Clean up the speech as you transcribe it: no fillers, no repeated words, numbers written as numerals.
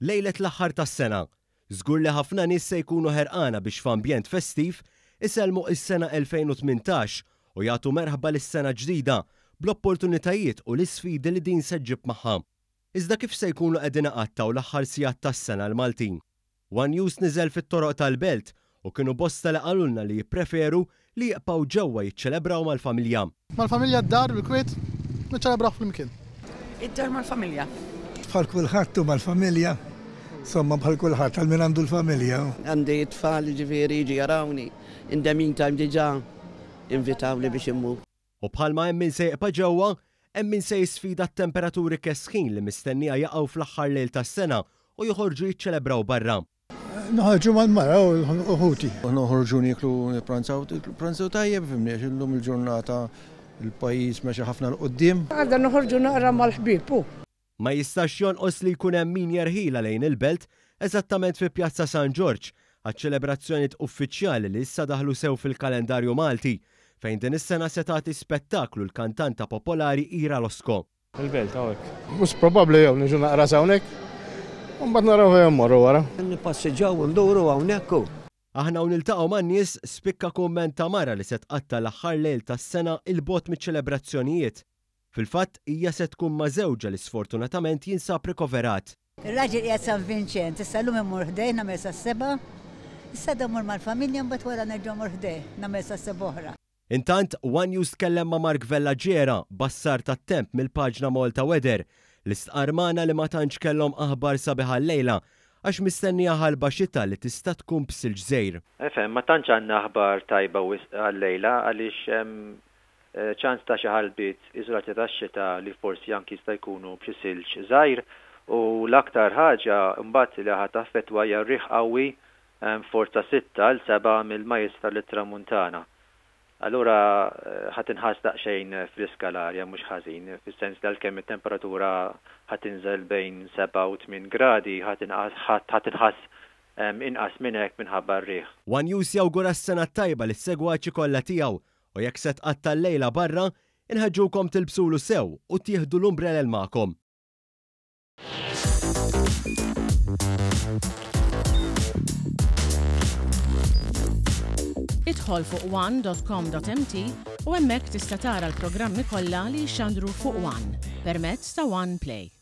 Lejlet l-aħħar tas-sena. Żgur li ħafna nies se jkunu ħerqana biex f'ambjent festiv iselmu is-sena 2018 u jagħtu merħba lis-sena ġdida bl-opportunitajiet u l-isfidi li din se ġġib magħha. Iżda kif se jkunu qegħdin iqattaw l-aħħar sigħat tas-sena l-Maltin? One News niżel fit-toroq tal-Belt u kienu bosta li qalulna li jippreferu li jibqgħu ġewwa jiċċelebraw mal-familja. Mal-familja d-dar bil-Kwiet niċċelebraw flimkien. Id-dar mal-familja. Bħal kulħadd mal-familja. Somma bħal kulħadd għal min għandu l-familja. Għandi tfal ġifieri jiġi jarawni. In the meantime diġà invitawli biex immur. U bħalma hemm min se jibqa' ġewwa, hemm min se jisfida t-temperaturi kesħin li mistennija jaqgħu fl-aħħar lejl tas-sena u joħorġu jiċċelebraw barra. Noħorġu mal-mara u ħuti. Noħorġu niklu pranzaw tajjeb fimniex illum il-ġurnata il-pajjiż mexa ħafna l-qoddim. Għadda noħorġu naqra mal-ħbieb. Ma jistax jonqos li jkun hemm min jerħila lejn il-Belt eżattament fi Pjazza San George għaċ-ċelebrazzjonijiet uffiċjali li issa daħlu sew fil-kalendarju Malti fejn din is-sena se tagħti spettaklu l-kantanta popolari Ira Losko. Il-Belt hawnhekk. Mhux probabbli jew niġu naqra hawnhekk. U mbagħad narawha hemm morru wara. Nippassiġġaw nduru hawnhekk. Aħna u niltaqgħu man-nies spikka kumment ta' mara li se tqatta l-aħħar lejl tas-sena il-bot miċ-ċelebrazzjonijiet. Fil-fatt hija se tkun ma' żewġa li sfortunatament jinsab rikoverat. Ir-raġel qiegħed San Vinċent, issa llum immur ħdej nagħmel sas-seba', issa mmur mal-familja mbagħad wara nerġa' mmur ħdej nagħmel sas-seba' oħra. Intant One News tkellem ma' Mark Vellaġiera, bassar tat-temp mill-paġna Malta Weather, li stqarmana li ma tantx kellhom aħbar sabiħa llejla għax mistennija ħalba xita li tista' tkun b'silġ żgħir. Ma tantx għandna aħbar tajba għal-lejla għaliex ċans ta' xi ħalbiet iżolati tax-xita li forsi anki jista' jkunu b'xi silġ żgħir u l-aktar ħaġa mbagħad li ħadd taffettwa hija rieħ qawwi forza 6 għal 7 mill-majstra lit-tramuntana. Allura ħadd inħass daqsxejn friska l-arja mhux ħażin, fis-sens li għalkemm it-temperatura ħadd inżel bejn 7 u 8 gradi ħadd inħass inqas minn hekk minħabba r-riħ. One News jawgura s-sena tajba lis-segwaċi kollha tiegħu u jekk se tqatta l-lejla barra, inħeġġukom tilbsulu sew u tieħdu l-umbrell magħkom. Idħol fuq one.com.mt u hemmhekk tista' tara l-programmi kollha li jxandru fuq One permezz ta' One Play.